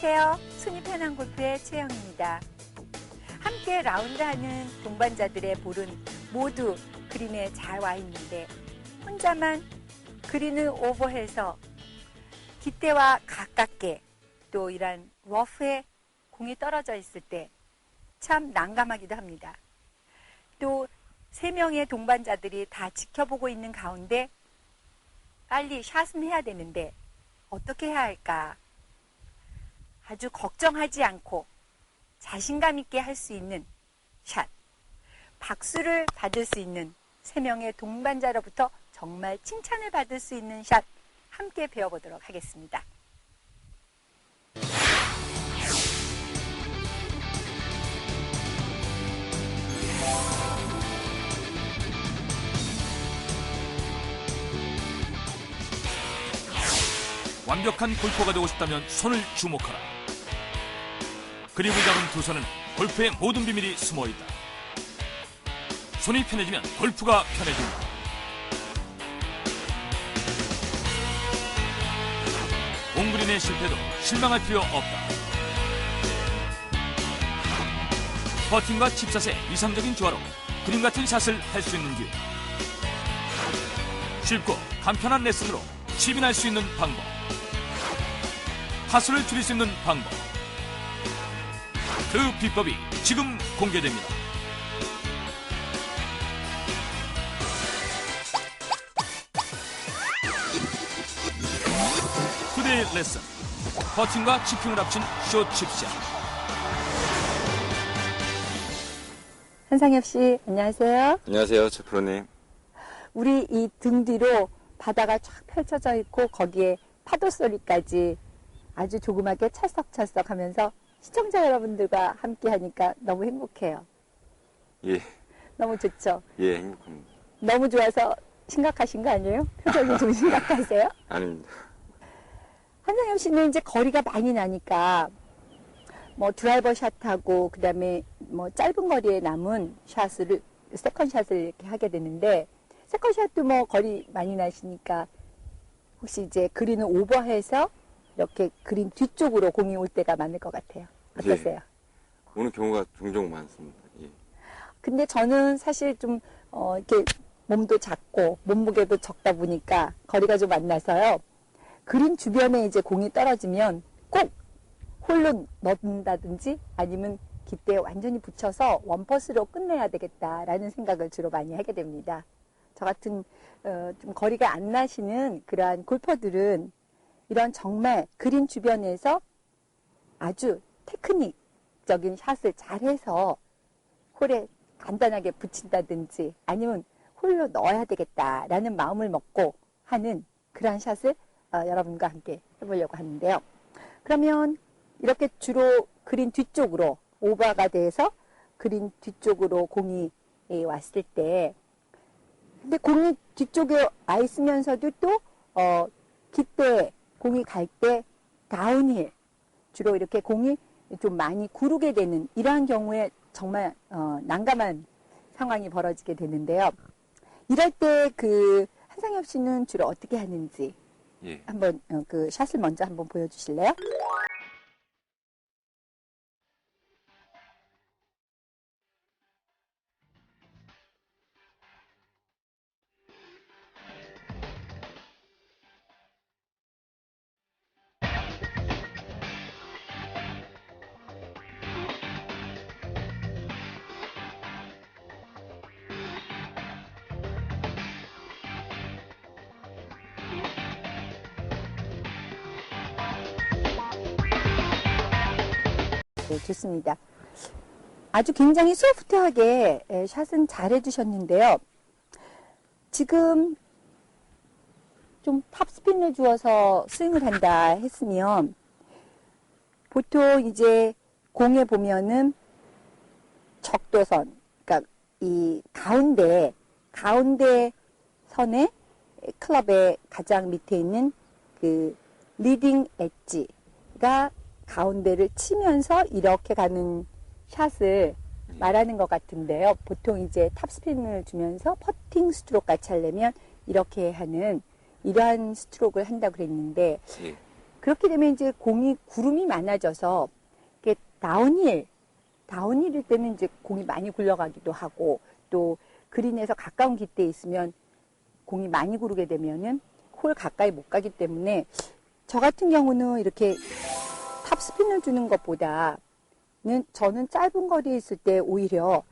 안녕하세요. 손이 편한 골프의 최영입니다. 함께 라운드하는 동반자들의 볼은 모두 그린에 잘 와 있는데 혼자만 그린을 오버해서 깃대와 가깝게 또 이런 러프에 공이 떨어져 있을 때 참 난감하기도 합니다. 또 3명의 동반자들이 다 지켜보고 있는 가운데 빨리 샷은 해야 되는데 어떻게 해야 할까? 아주 걱정하지 않고 자신감 있게 할 수 있는 샷, 박수를 받을 수 있는 3명의 동반자로부터 정말 칭찬을 받을 수 있는 샷 함께 배워보도록 하겠습니다. 완벽한 골퍼가 되고 싶다면 손을 주목하라. 그립을 잡은 두 손은 골프의 모든 비밀이 숨어있다. 손이 편해지면 골프가 편해진다. 옹그린의 실패도 실망할 필요 없다. 퍼팅과 칩샷의 이상적인 조화로 그림 같은 샷을 할 수 있는 기회. 쉽고 간편한 레슨으로 칩인할 수 있는 방법. 타수를 줄일 수 있는 방법. 그 비법이 지금 공개됩니다. 그대의 레슨. 퍼팅과 치핑을 합친 숏 칩샷. 한상엽 씨, 안녕하세요. 안녕하세요, 최 프로님. 우리 이 등 뒤로 바다가 쫙 펼쳐져 있고 거기에 파도 소리까지 아주 조그맣게 찰썩찰썩 하면서 시청자 여러분들과 함께 하니까 너무 행복해요. 예. 너무 좋죠? 예, 행복합니다. 너무 좋아서 심각하신 거 아니에요? 표정이 좀 심각하세요? 아닙니다. 한상엽 씨는 이제 거리가 많이 나니까 뭐 드라이버 샷하고 그다음에 뭐 짧은 거리에 남은 샷을 세컨샷을 이렇게 하게 되는데 세컨샷도 뭐 거리 많이 나시니까 혹시 이제 그린을 오버해서 이렇게 그린 뒤쪽으로 공이 올 때가 많을 것 같아요. 어떠세요? 예. 오는 경우가 종종 많습니다. 예. 근데 저는 사실 좀 이렇게 몸도 작고 몸무게도 적다 보니까 거리가 좀 안 나서요. 그린 주변에 이제 공이 떨어지면 꼭 홀로 넣는다든지 아니면 깃대에 완전히 붙여서 원퍼스로 끝내야 되겠다라는 생각을 주로 많이 하게 됩니다. 저 같은 좀 거리가 안 나시는 그러한 골퍼들은 이런 정말 그린 주변에서 아주 테크닉적인 샷을 잘해서 홀에 간단하게 붙인다든지 아니면 홀로 넣어야 되겠다라는 마음을 먹고 하는 그러한 샷을 여러분과 함께 해보려고 하는데요. 그러면 이렇게 주로 그린 뒤쪽으로 오버가 돼서 그린 뒤쪽으로 공이 왔을 때 근데 공이 뒤쪽에 와 있으면서도 또 깃대에 공이 갈 때 다운힐 주로 이렇게 공이 좀 많이 구르게 되는 이러한 경우에 정말 난감한 상황이 벌어지게 되는데요. 이럴 때 그 한상엽 씨는 주로 어떻게 하는지 예. 한번 그 샷을 먼저 한번 보여주실래요? 네, 좋습니다. 아주 굉장히 소프트하게 샷은 잘 해주셨는데요. 지금 좀 탑스핀을 주어서 스윙을 한다 했으면 보통 이제 공에 보면은 적도선, 그러니까 이 가운데 선에 클럽의 가장 밑에 있는 그 리딩 엣지가 가운데를 치면서 이렇게 가는 샷을 말하는 것 같은데요. 보통 이제 탑스핀을 주면서 퍼팅 스트로크 같이 하려면 이렇게 하는 이러한 스트로크를 한다고 그랬는데 예. 그렇게 되면 이제 공이 구름이 많아져서 이게 다운힐일 때는 이제 공이 많이 굴러가기도 하고 또 그린에서 가까운 깃대에 있으면 공이 많이 구르게 되면은 홀 가까이 못 가기 때문에 저 같은 경우는 이렇게 탑스핀을 주는 것보다는 저는 짧은 거리에 있을 때 오히려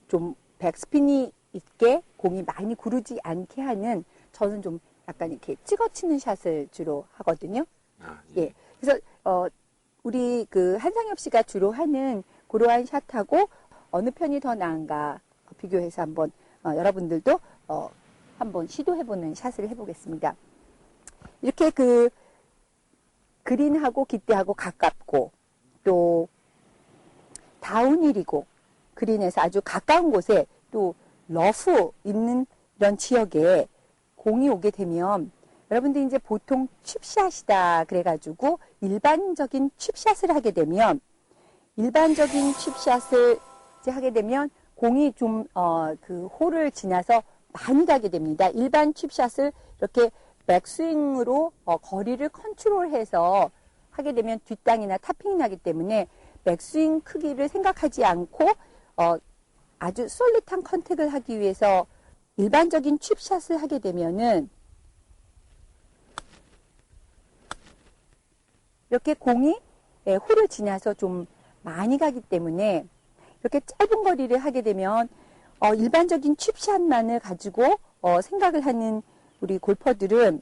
좀 백스핀이 있게 공이 많이 구르지 않게 하는 저는 좀 약간 이렇게 찍어치는 샷을 주로 하거든요. 아, 예. 그래서 우리 그 한상엽 씨가 주로 하는 그러한 샷하고 어느 편이 더 나은가 비교해서 한번 여러분들도 한번 시도해보는 샷을 해보겠습니다. 이렇게 그 그린하고 깃대하고 가깝고 또 다운힐이고 그린에서 아주 가까운 곳에 또 러프 있는 이런 지역에 공이 오게 되면 여러분들 이제 보통 칩샷이다 그래가지고 일반적인 칩샷을 하게 되면 이제 하게 되면 공이 좀 그 홀을 지나서 많이 가게 됩니다. 일반 칩샷을 이렇게 백스윙으로 거리를 컨트롤해서 하게 되면 뒷땅이나 탑핑이 나기 때문에 백스윙 크기를 생각하지 않고 아주 솔릿한 컨택을 하기 위해서 일반적인 칩샷을 하게 되면은 이렇게 공이 홀을 지나서 좀 많이 가기 때문에 이렇게 짧은 거리를 하게 되면 일반적인 칩샷만을 가지고 생각을 하는 우리 골퍼들은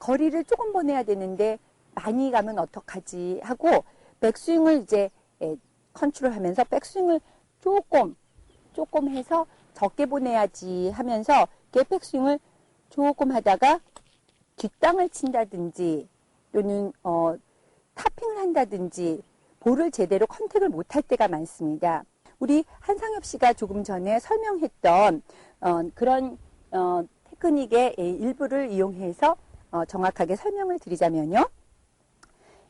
거리를 조금 보내야 되는데 많이 가면 어떡하지 하고 백스윙을 이제 컨트롤하면서 백스윙을 조금 해서 적게 보내야지 하면서 백스윙을 조금 하다가 뒷땅을 친다든지 또는 타핑을 한다든지 볼을 제대로 컨택을 못할 때가 많습니다. 우리 한상엽 씨가 조금 전에 설명했던 그런 테크닉의 일부를 이용해서 정확하게 설명을 드리자면요.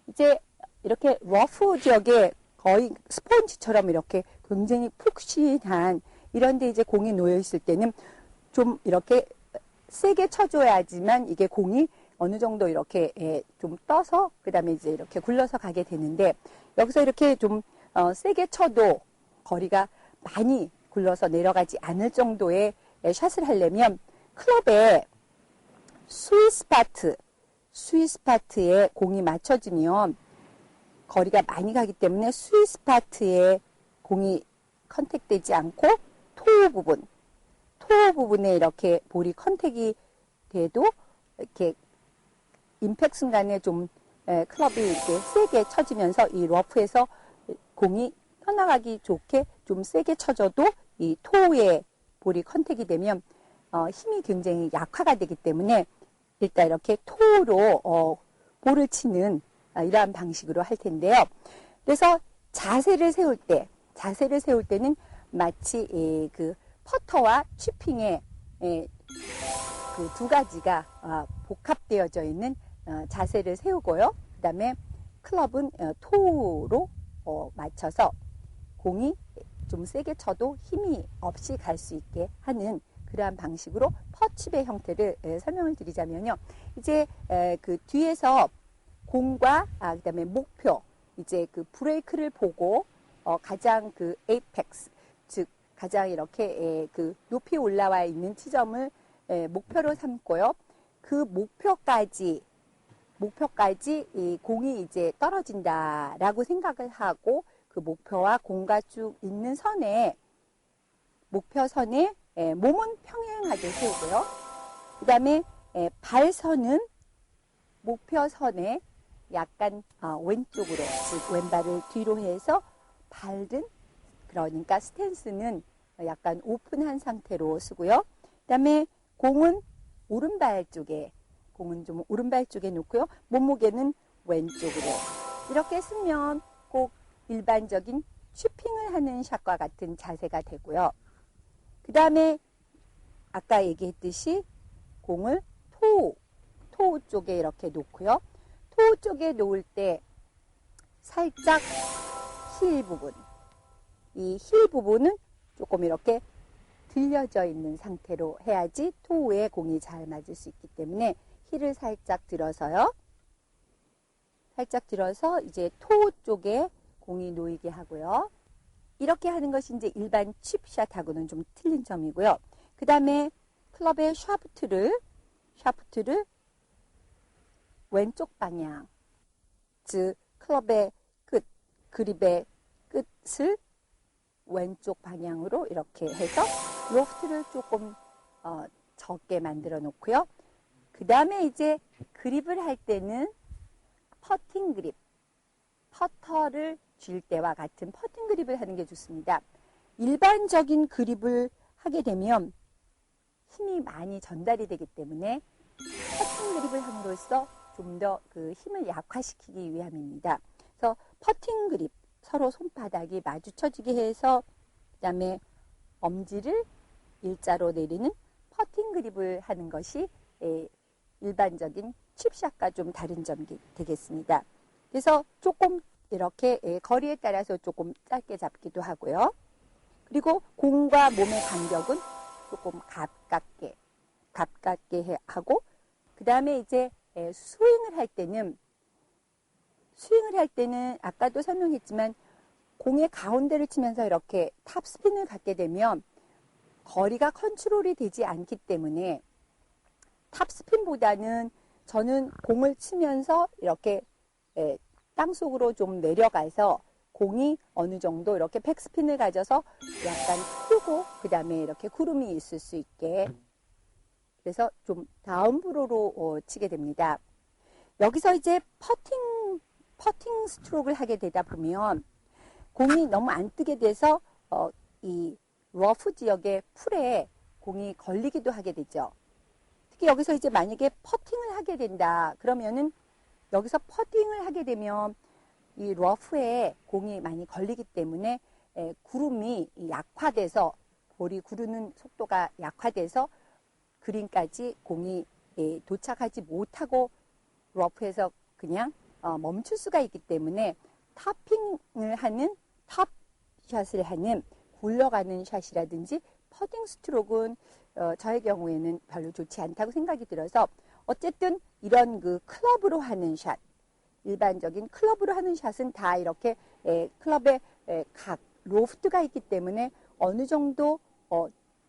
이제 이렇게 러프 지역에 거의 스펀지처럼 이렇게 굉장히 푹신한 이런데 이제 공이 놓여 있을 때는 좀 이렇게 세게 쳐줘야지만 이게 공이 어느 정도 이렇게 좀 떠서 그 다음에 이제 이렇게 굴러서 가게 되는데 여기서 이렇게 좀 세게 쳐도 거리가 많이 굴러서 내려가지 않을 정도의 샷을 하려면 클럽에 스윗스파트에 공이 맞춰지면 거리가 많이 가기 때문에 스윗스파트에 공이 컨택되지 않고 토우 부분에 이렇게 볼이 컨택이 돼도 이렇게 임팩트 순간에 좀 클럽이 이렇게 세게 쳐지면서 이 러프에서 공이 떠나가기 좋게 좀 세게 쳐져도 이 토우에 볼이 컨택이 되면 힘이 굉장히 약화가 되기 때문에 일단 이렇게 토우로 볼을 치는 이러한 방식으로 할 텐데요. 그래서 자세를 세울 때는 마치 그 퍼터와 치핑의 그 두 가지가 복합되어져 있는 자세를 세우고요. 그 다음에 클럽은 토우로 맞춰서 공이 좀 세게 쳐도 힘이 없이 갈 수 있게 하는 그러한 방식으로 퍼칩의 형태를 설명을 드리자면요. 이제 그 뒤에서 공과 그다음에 목표 이제 그 브레이크를 보고 가장 그 에이펙스 즉 가장 이렇게 그 높이 올라와 있는 지점을 목표로 삼고요. 그 목표까지 이 공이 이제 떨어진다라고 생각을 하고 그 목표와 공과 쭉 있는 목표선에 몸은 평행하게 세우고요. 그 다음에 발선은 목표선에 약간 왼쪽으로 즉 왼발을 뒤로 해서 밟은 그러니까 스탠스는 약간 오픈한 상태로 쓰고요. 그 다음에 공은 오른발 쪽에 놓고요. 몸무게는 왼쪽으로 이렇게 쓰면 꼭 일반적인 슈핑을 하는 샷과 같은 자세가 되고요. 그 다음에 아까 얘기했듯이 공을 토우 쪽에 이렇게 놓고요. 토우 쪽에 놓을 때 살짝 이 힐 부분은 조금 이렇게 들려져 있는 상태로 해야지 토우에 공이 잘 맞을 수 있기 때문에 힐을 살짝 들어서요. 살짝 들어서 이제 토 쪽에 공이 놓이게 하고요. 이렇게 하는 것이 이제 일반 칩샷하고는 좀 틀린 점이고요. 그 다음에 클럽의 샤프트를 왼쪽 방향, 즉 클럽의 끝, 그립의 끝을 왼쪽 방향으로 이렇게 해서 로프트를 조금 적게 만들어 놓고요. 그 다음에 이제 그립을 할 때는 퍼팅 그립, 퍼터를 쥘 때와 같은 퍼팅 그립을 하는 게 좋습니다. 일반적인 그립을 하게 되면 힘이 많이 전달이 되기 때문에 퍼팅 그립을 함으로써 좀 더 그 힘을 약화시키기 위함입니다. 그래서 퍼팅 그립, 서로 손바닥이 마주쳐지게 해서 그 다음에 엄지를 일자로 내리는 퍼팅 그립을 하는 것이 일반적인 칩샷과 좀 다른 점이 되겠습니다. 그래서 조금 이렇게 거리에 따라서 조금 짧게 잡기도 하고요. 그리고 공과 몸의 간격은 조금 가깝게 하고, 그 다음에 이제 스윙을 할 때는 아까도 설명했지만 공의 가운데를 치면서 이렇게 탑스핀을 갖게 되면 거리가 컨트롤이 되지 않기 때문에 탑스핀보다는 저는 공을 치면서 이렇게 땅속으로 좀 내려가서 공이 어느 정도 이렇게 백스핀을 가져서 약간 크고 그 다음에 이렇게 구름이 있을 수 있게, 그래서 좀 다운브로로 치게 됩니다. 여기서 이제 퍼팅 스트로크를 하게 되다 보면 공이 너무 안 뜨게 돼서 이 러프 지역의 풀에 공이 걸리기도 하게 되죠. 특히 여기서 이제 만약에 퍼팅을 하게 된다 그러면은, 여기서 퍼팅을 하게 되면 이 러프에 공이 많이 걸리기 때문에 구름이 약화돼서, 볼이 구르는 속도가 약화돼서 그린까지 공이 도착하지 못하고 러프에서 그냥 멈출 수가 있기 때문에 탑핑을 하는, 탑샷을 하는 굴러가는 샷이라든지 퍼팅 스트로크는 저의 경우에는 별로 좋지 않다고 생각이 들어서, 어쨌든 이런 그 클럽으로 하는 샷, 일반적인 클럽으로 하는 샷은 다 이렇게 클럽의 각 로프트가 있기 때문에 어느 정도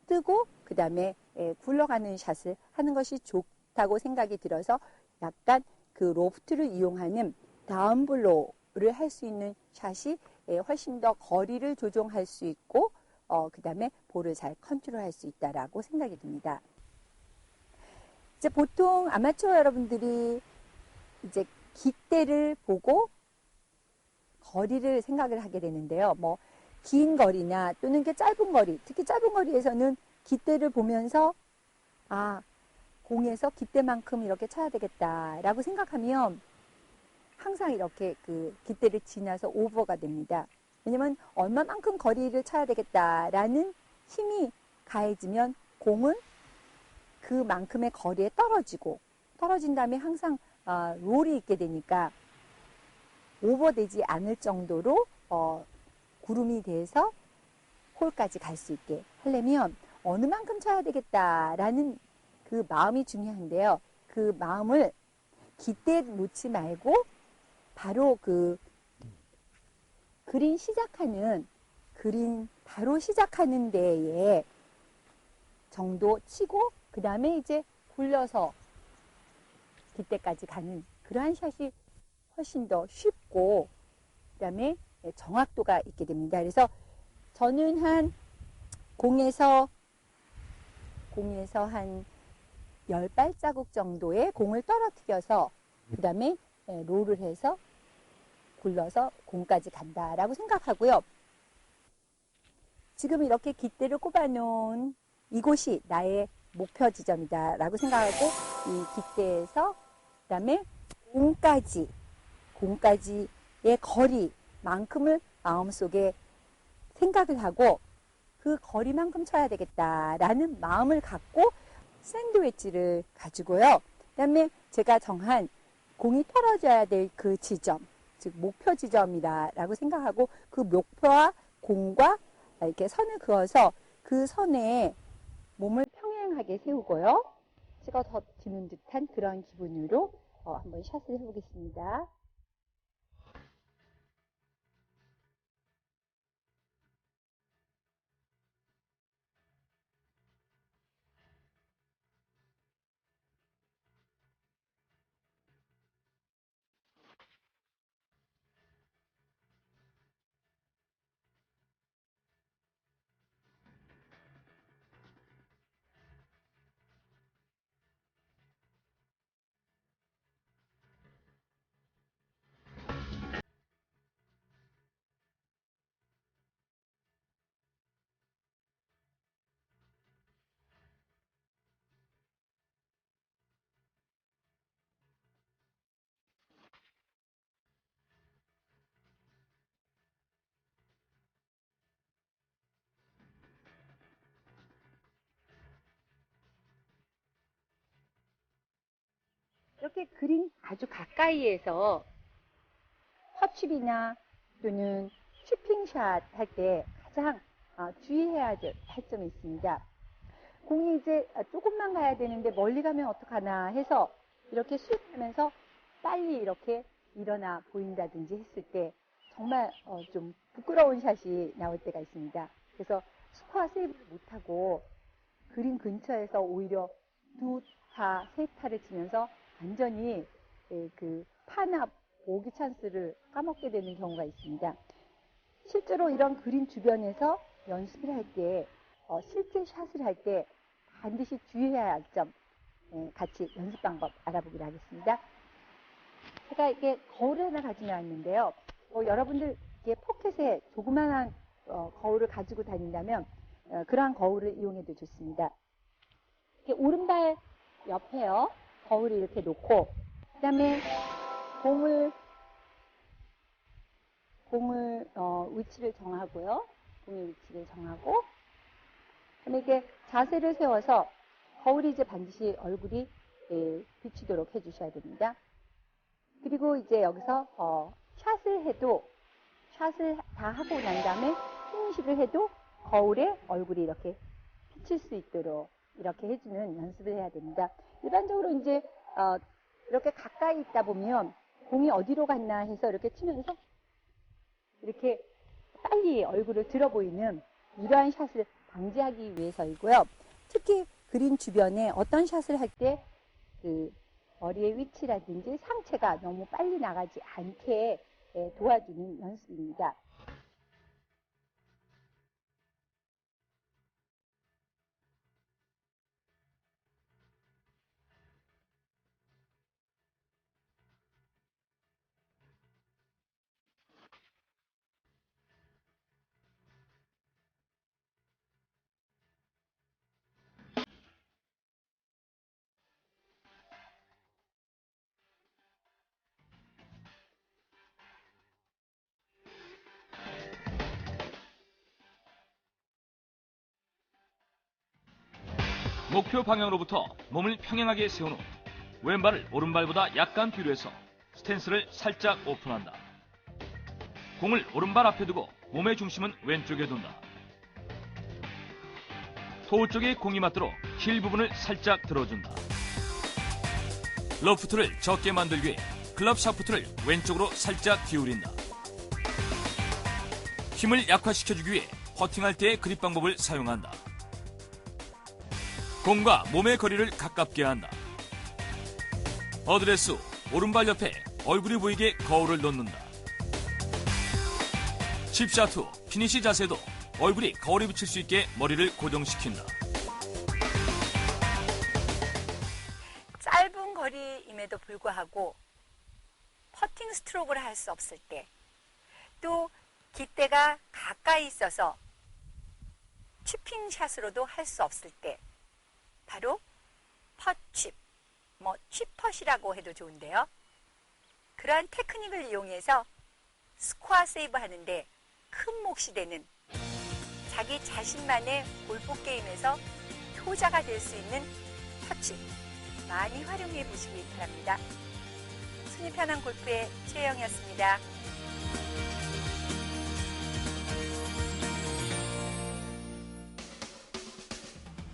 뜨고 그 다음에 굴러가는 샷을 하는 것이 좋다고 생각이 들어서 약간 그 로프트를 이용하는 다운블로우를 할 수 있는 샷이 훨씬 더 거리를 조정할 수 있고 그 다음에 볼을 잘 컨트롤할 수 있다라고 생각이 듭니다. 이제 보통 아마추어 여러분들이 이제 깃대를 보고 거리를 생각을 하게 되는데요. 뭐 긴 거리나 또는 이렇게 짧은 거리, 특히 짧은 거리에서는 깃대를 보면서 공에서 깃대만큼 이렇게 쳐야 되겠다라고 생각하면 항상 이렇게 그 깃대를 지나서 오버가 됩니다. 왜냐면 얼마만큼 거리를 쳐야 되겠다라는 힘이 가해지면 공은 그만큼의 거리에 떨어진 다음에 항상 롤이 있게 되니까 오버되지 않을 정도로 구름이 돼서 홀까지 갈 수 있게 하려면 어느 만큼 쳐야 되겠다라는 그 마음이 중요한데요. 그 마음을 깃대에 놓지 말고 바로 그 그린 바로 시작하는 데에 정도 치고 그 다음에 이제 굴려서 깃대까지 가는 그러한 샷이 훨씬 더 쉽고 그 다음에 정확도가 있게 됩니다. 그래서 저는 한 공에서 한 10발자국 정도의 공을 떨어뜨려서 그 다음에 롤을 해서 굴러서 공까지 간다라고 생각하고요. 지금 이렇게 깃대를 꼽아놓은 이곳이 나의 목표 지점이다 라고 생각하고 이 깃대에서 그 다음에 공까지의 거리만큼을 마음속에 생각을 하고 그 거리만큼 쳐야 되겠다라는 마음을 갖고 샌드웨지를 가지고요. 그 다음에 제가 정한 공이 떨어져야 될 그 지점, 즉 목표 지점이다라고 생각하고 그 목표와 공과 이렇게 선을 그어서 그 선에 몸을 평행하게 세우고요. 찍어주는 듯한 그런 기분으로 한번 샷을 해보겠습니다. 이렇게 그린 아주 가까이에서 퍼칩이나 또는 치핑샷 할 때 가장 주의해야 할 점이 있습니다. 공이 이제 조금만 가야 되는데 멀리 가면 어떡하나 해서 이렇게 스윙하면서 빨리 이렇게 일어나 보인다든지 했을 때 정말 좀 부끄러운 샷이 나올 때가 있습니다. 그래서 스코어 세이브를 못하고 그린 근처에서 오히려 2타, 3타를 치면서 완전히 그 파나 보기 찬스를 까먹게 되는 경우가 있습니다. 실제로 이런 그린 주변에서 연습을 할 때, 실제 샷을 할 때 반드시 주의해야 할 점, 같이 연습 방법 알아보기로 하겠습니다. 제가 이게 거울을 하나 가지고 왔는데요. 여러분들 이게 포켓에 조그만한 거울을 가지고 다닌다면 그러한 거울을 이용해도 좋습니다. 이렇게 오른발 옆에요. 거울을 이렇게 놓고 그 다음에 공을 위치를 정하고요. 공의 위치를 정하고 그다음에 이렇게 자세를 세워서 거울이 이제 반드시 얼굴이 비추도록 해주셔야 됩니다. 그리고 이제 여기서 샷을 다 하고 난 다음에 피니시를 해도 거울에 얼굴이 이렇게 비칠 수 있도록 이렇게 해주는 연습을 해야 됩니다. 일반적으로 이제 이렇게 가까이 있다 보면 공이 어디로 갔나 해서 이렇게 치면서 이렇게 빨리 얼굴을 들어 보이는 이러한 샷을 방지하기 위해서이고요. 특히 그린 주변에 어떤 샷을 할 때 그 머리의 위치라든지 상체가 너무 빨리 나가지 않게 도와주는 연습입니다. 목표 방향으로부터 몸을 평행하게 세운 후 왼발을 오른발보다 약간 뒤로 해서 스탠스를 살짝 오픈한다. 공을 오른발 앞에 두고 몸의 중심은 왼쪽에 둔다. 토우 쪽에 공이 맞도록 힐 부분을 살짝 들어준다. 러프트를 적게 만들기 위해 클럽 샤프트를 왼쪽으로 살짝 기울인다. 힘을 약화시켜주기 위해 퍼팅할 때의 그립 방법을 사용한다. 공과 몸의 거리를 가깝게 한다. 어드레스 후 오른발 옆에 얼굴이 보이게 거울을 놓는다. 칩샷 후 피니시 자세도 얼굴이 거울에 비칠 수 있게 머리를 고정시킨다. 짧은 거리임에도 불구하고 퍼팅 스트로크를 할 수 없을 때, 또 깃대가 가까이 있어서 치핑샷으로도 할 수 없을 때, 바로 퍼칩, 칩펫이라고 해도 좋은데요. 그러한 테크닉을 이용해서 스코어 세이브 하는데 큰 몫이 되는 자기 자신만의 골프 게임에서 효자가 될 수 있는 퍼칩 많이 활용해 보시기 바랍니다. 손이 편한 골프의 최혜영이었습니다.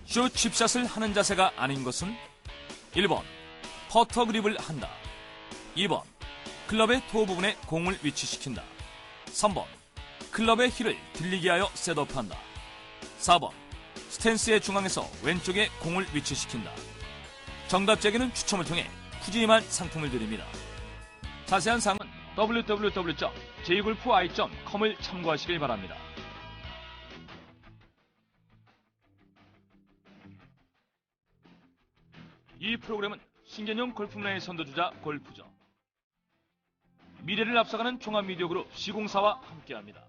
숏 칩샷을 하는 자세가 아닌 것은 1번 퍼터 그립을 한다. 2번 클럽의 토 부분에 공을 위치시킨다. 3번 클럽의 힐을 들리게 하여 셋업한다. 4번 스탠스의 중앙에서 왼쪽에 공을 위치시킨다. 정답자에게는 추첨을 통해 푸짐한 상품을 드립니다. 자세한 사항은 www.jgolfi.com을 참고하시길 바랍니다. 이 프로그램은 신개념 골프 문화의 선도주자 골프죠. 미래를 앞서가는 종합미디어 그룹 시공사와 함께합니다.